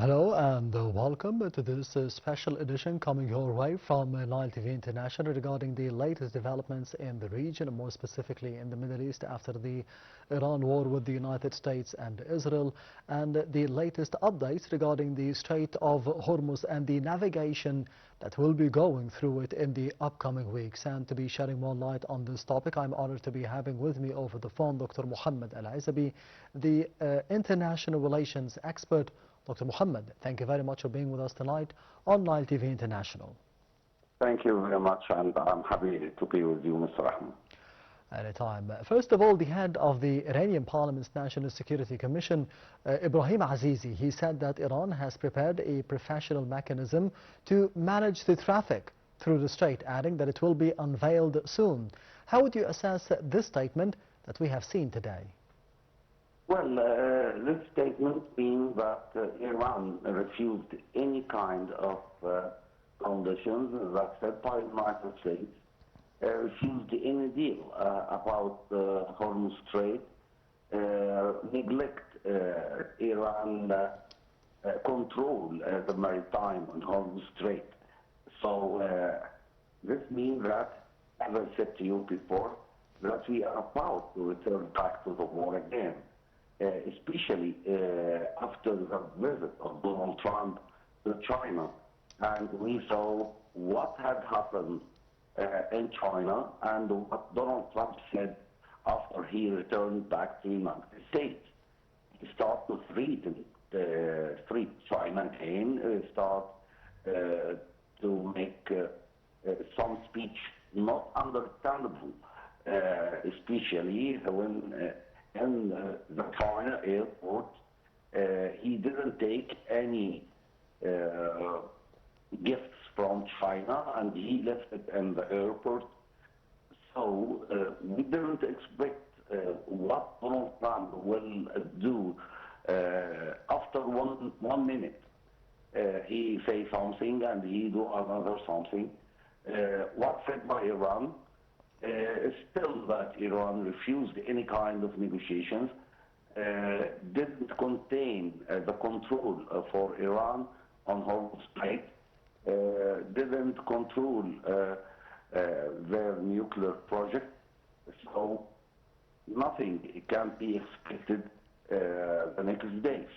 Hello and welcome to this special edition coming your way from Nile TV International regarding the latest developments in the region, and more specifically in the Middle East after the Iran war with the United States and Israel, and the latest updates regarding the Strait of Hormuz and the navigation that will be going through it in the upcoming weeks. And to be shedding more light on this topic, I'm honored to be having with me over the phone Dr. Mohamad Ezaby, the international relations expert. Dr. Mohamad, thank you very much for being with us tonight on Nile TV International. Thank you very much, and I'm happy to be with you, Mr. Rahman. Anytime. First of all, the head of the Iranian Parliament's National Security Commission, Ibrahim Azizi, he said that Iran has prepared a professional mechanism to manage the traffic through the strait, adding that it will be unveiled soon. How would you assess this statement that we have seen today? Well, this statement means that Iran refused any kind of conditions that set by the United States, refused any deal about the Hormuz Strait, neglect Iran control the maritime on Hormuz Strait. So this means that, as I said to you before, that we are about to return back to the war again. Especially after the visit of Donald Trump to China. And we saw what had happened in China and what Donald Trump said after he returned back to the United States. He started to threat China again, start to make some speech not understandable, especially when in the China airport, he didn't take any gifts from China, and he left it in the airport. So we didn't expect what Donald Trump will do after one minute. He say something and he do another something. What's said by Iran? Still that Iran refused any kind of negotiations, didn't contain the control for Iran on Hormuz Strait, didn't control their nuclear project, so nothing can be expected the next days.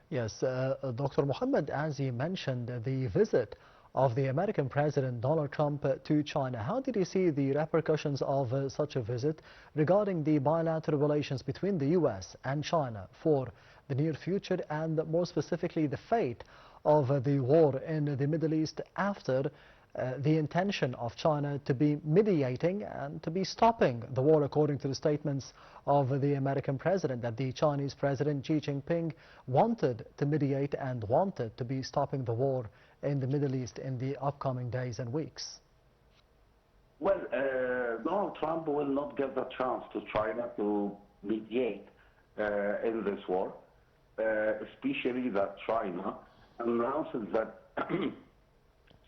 Yes, Dr. Mohamad, as you mentioned, the visit of the American President Donald Trump to China. How did you see the repercussions of such a visit regarding the bilateral relations between the U.S. and China for the near future, and more specifically the fate of the war in the Middle East after the intention of China to be mediating and to be stopping the war, according to the statements of the American president, that the Chinese President Xi Jinping wanted to mediate and wanted to be stopping the war in the Middle East in the upcoming days and weeks? Well, Donald Trump will not give the chance to China to mediate in this war, especially that China announces that,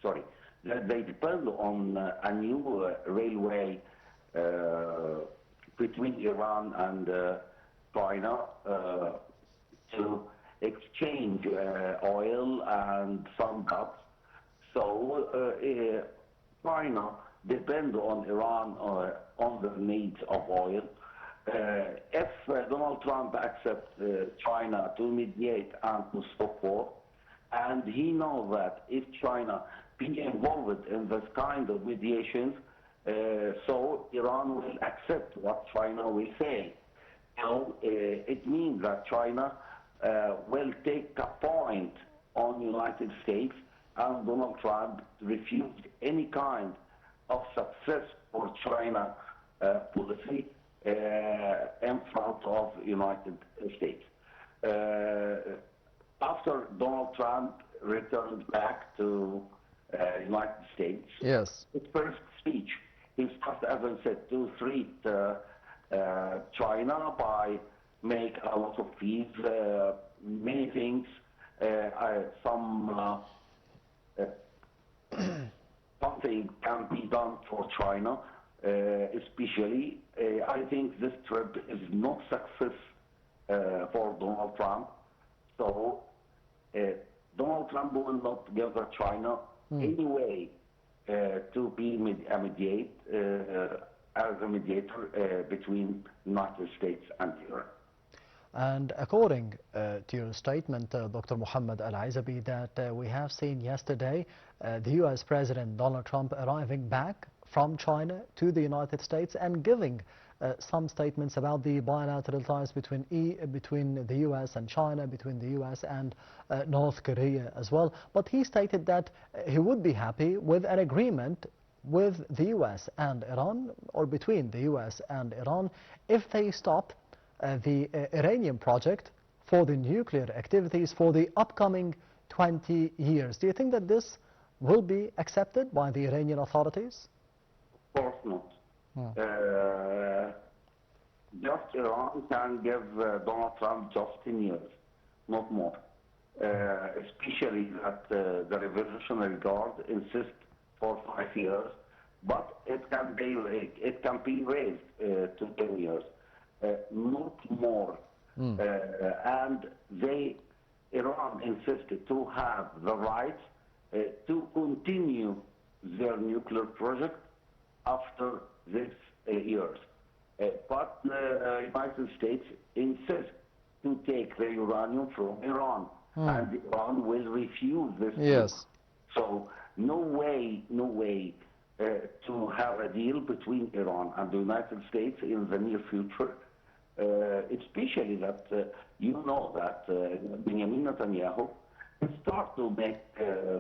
sorry, that they depend on a new railway between Iran and China to exchange oil and some gas. So China depends on Iran on the needs of oil. If Donald Trump accepts China to mediate and to stop war, and he knows that if China be involved in this kind of mediations, so Iran will accept what China will say. So it means that China will take a point on the United States, and Donald Trump refused any kind of success for China policy in front of the United States. After Donald Trump returned back to United States, yes, his first speech, he started, as I said, to threat China by make a lot of fees, many things, something can be done for China, especially. I think this trip is not success for Donald Trump. So Donald Trump will not give China any way to be as a mediator between United States and Iran. And according to your statement, Dr. Mohamad Ezaby, that we have seen yesterday the U.S. President Donald Trump arriving back from China to the United States and giving some statements about the bilateral ties between the U.S. and China, between the U.S. and North Korea as well. But he stated that he would be happy with an agreement with the U.S. and Iran, or between the U.S. and Iran, if they stop the Iranian project for the nuclear activities for the upcoming 20 years. Do you think that this will be accepted by the Iranian authorities? Of course not. Just Iran can give Donald Trump just 10 years, not more. Especially that the Revolutionary Guard insists for 5 years, but it can be raised to 10 years. Not more. And Iran insisted to have the right to continue their nuclear project after these years. But the United States insists to take the uranium from Iran, and Iran will refuse this. Yes. So no way to have a deal between Iran and the United States in the near future. Especially that you know that Benjamin Netanyahu started to make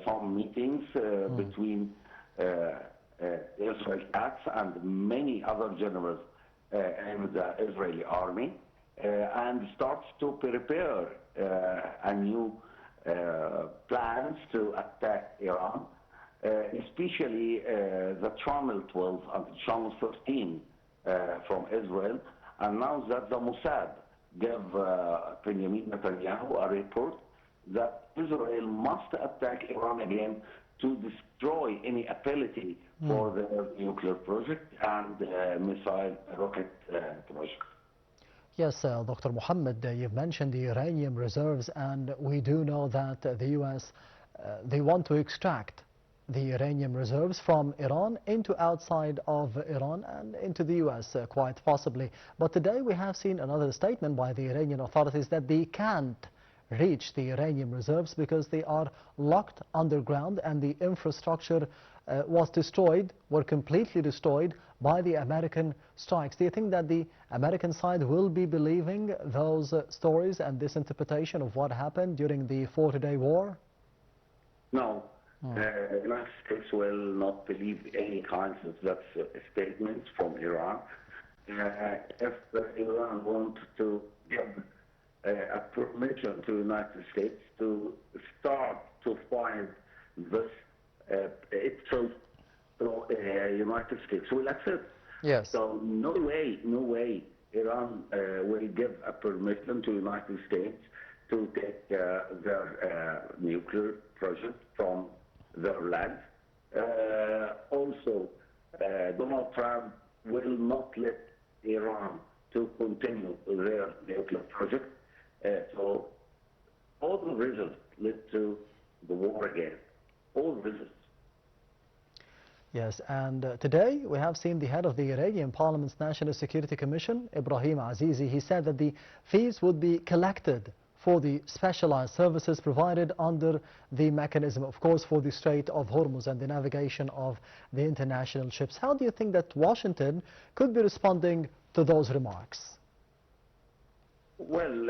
some meetings between Israel Katz and many other generals in the Israeli army, and starts to prepare a new plans to attack Iran, especially the Channel 12 and Channel 13 from Israel. And now that the Mossad gave Benjamin Netanyahu a report that Israel must attack Iran again to destroy any ability for their nuclear project and missile rocket project. Yes, Dr. Mohamad, you've mentioned the uranium reserves, and we do know that the U.S. They want to extract the uranium reserves from Iran into outside of Iran and into the U.S. Quite possibly. But today we have seen another statement by the Iranian authorities that they can't reach the uranium reserves because they are locked underground and the infrastructure were completely destroyed by the American strikes. Do you think that the American side will be believing those stories and this interpretation of what happened during the 40-day war? No. The United States will not believe any kinds of that statements from Iran. If Iran wants to give a permission to the United States to start to find this, United States will accept. Yes. So no way Iran will give a permission to the United States to take their nuclear project from their land. Also, Donald Trump will not let Iran to continue their nuclear project. So all the results led to the war again. All results. Yes, and today we have seen the head of the Iranian Parliament's National Security Commission, Ibrahim Azizi. He said that the fees would be collected for the specialized services provided under the mechanism, of course, for the Strait of Hormuz and the navigation of the international ships. How do you think that Washington could be responding to those remarks? Well,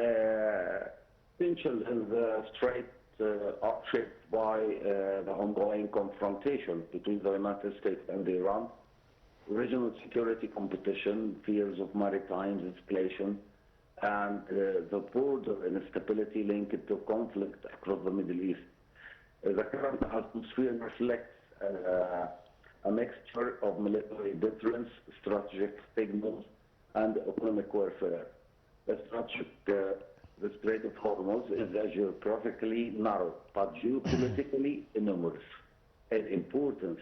tensions in the Strait are shaped by the ongoing confrontation between the United States and Iran, regional security competition, fears of maritime escalation, and the border instability linked to conflict across the Middle East. The current atmosphere reflects a mixture of military deterrence, strategic signals, and economic warfare. The Strait of Hormuz is geographically narrow, but geopolitically enormous in importance.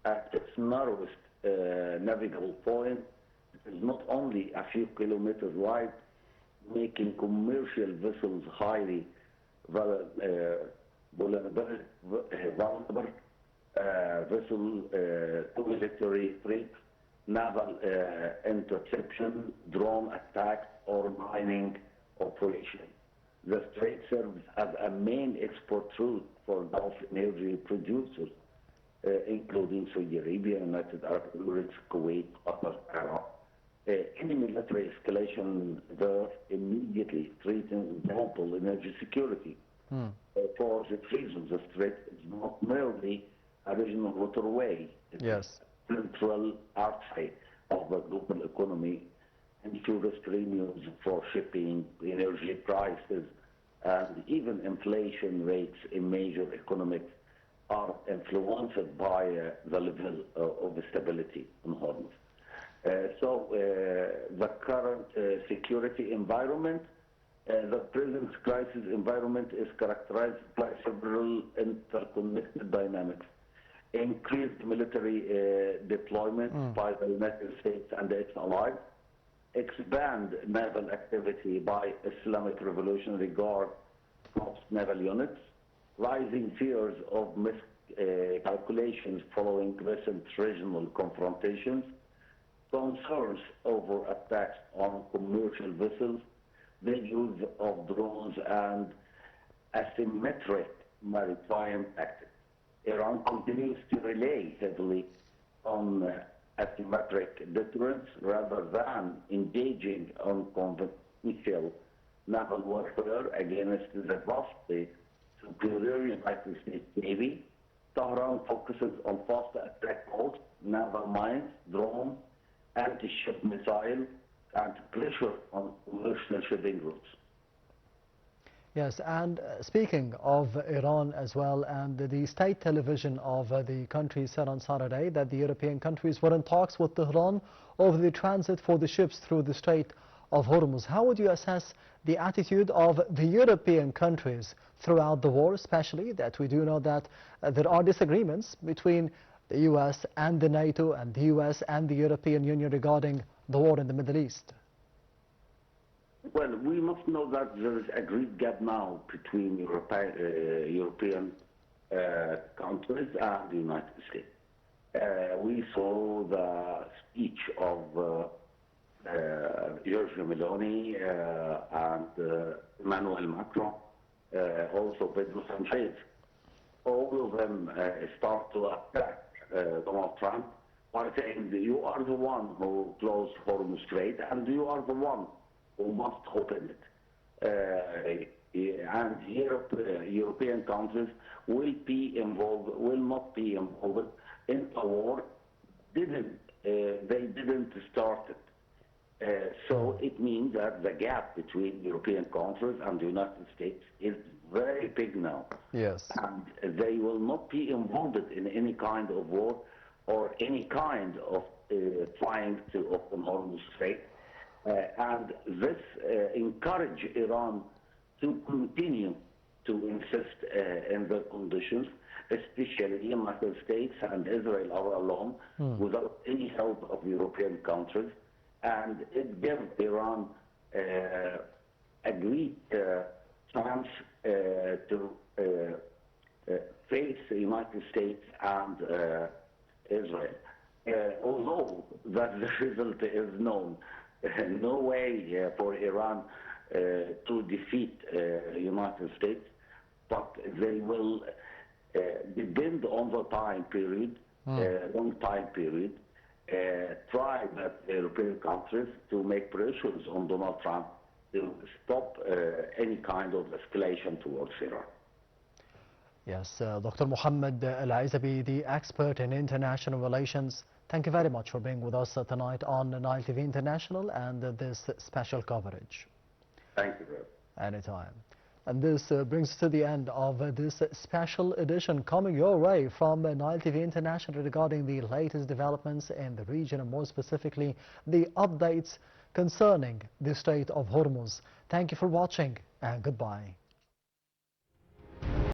At its narrowest navigable point, it is not only a few kilometers wide, making commercial vessels highly vulnerable vessel to military threats, naval interception, drone attacks, or mining operations. The strait serves as a main export route for Gulf energy producers, including Saudi Arabia, United Arab Emirates, Kuwait, Qatar, Iraq. Any military escalation there immediately threatens global energy security. For this reason, the strait is not merely a regional waterway. It's a central artery of the global economy, ensures premiums for shipping, energy prices, and even inflation rates in major economies are influenced by the level of stability in Hormuz. The current security environment, the present crisis environment is characterized by several interconnected dynamics. Increased military deployment by the United States and its allies, expand naval activity by Islamic Revolutionary Guard Corps naval units, rising fears of miscalculations following recent regional confrontations, concerns over attacks on commercial vessels, the use of drones, and asymmetric maritime tactics. Iran continues to rely heavily on asymmetric deterrence rather than engaging on conventional naval warfare against the vastly superior United States Navy. Tehran focuses on fast attack boats, naval mines, drones, anti-ship missiles, and pressure on commercial shipping routes. Yes, and speaking of Iran as well, and the state television of the country said on Saturday that the European countries were in talks with Tehran over the transit for the ships through the Strait of Hormuz. How would you assess the attitude of the European countries throughout the war, especially that we do know that there are disagreements between the US and the NATO and the US and the European Union regarding the war in the Middle East? Well, we must know that there is a great gap now between European countries and the United States. We saw the speech of Giorgia Meloni and Emmanuel Macron, also Pedro Sanchez. All of them start to attack Donald Trump by saying you are the one who closed Hormuz Strait and you are the one who must open it. And European countries will not be involved in a war. They didn't start it. So it means that the gap between European countries and the United States is very big now. Yes. And they will not be involved in any kind of war or any kind of trying to open Hormuz Strait. And this encourage Iran to continue to insist in their conditions, especially the United States and Israel are alone without any help of European countries. And it gives Iran a great chance to face the United States and Israel. Although that the result is known, no way for Iran to defeat United States, but they will depend on the time period, long time period, try that European countries to make pressures on Donald Trump to stop any kind of escalation towards Iran. Yes, Dr. Mohamad Ezaby, the expert in international relations, thank you very much for being with us tonight on Nile TV International and this special coverage. Thank you, Brad. Anytime. And this brings us to the end of this special edition coming your way from Nile TV International regarding the latest developments in the region and more specifically the updates concerning the Strait of Hormuz. Thank you for watching and goodbye.